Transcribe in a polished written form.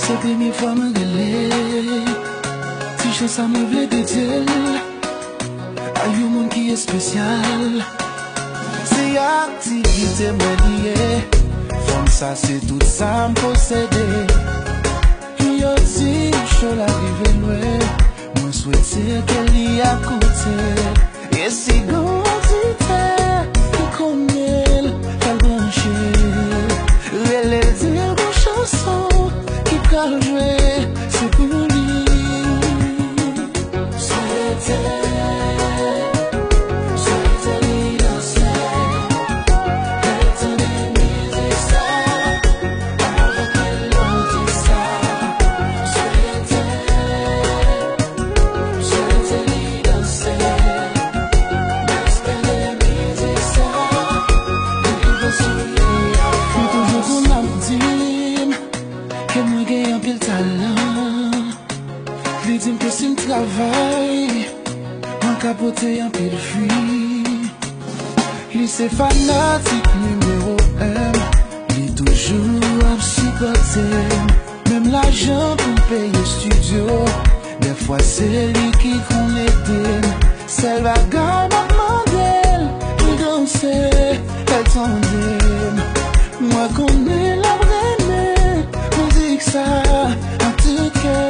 C'est la première fois que je l'ai. Si je ça me voulait te dire, il y a un monde qui est spécial. C'est activité liée. Comme ça, c'est tout ça me posséder. Il y a dit, je l'arrive loin. Moi, souhaiter qu'elle y a côté. Et si grandité, qui connaît, elle branche. Elle est dire une chanson qui peut jouer, c'est pour lui. Souhaiter. Travail, en capoté un peu de fuite. Il c'est fanatique numéro 1. Il est toujours à psychoter. Même l'argent pour payer studio. Des fois c'est lui qui connaît. Celle va garder modèle. Il dansait, elle tendait. Moi connais la vraie, on dit que ça a tout cœur.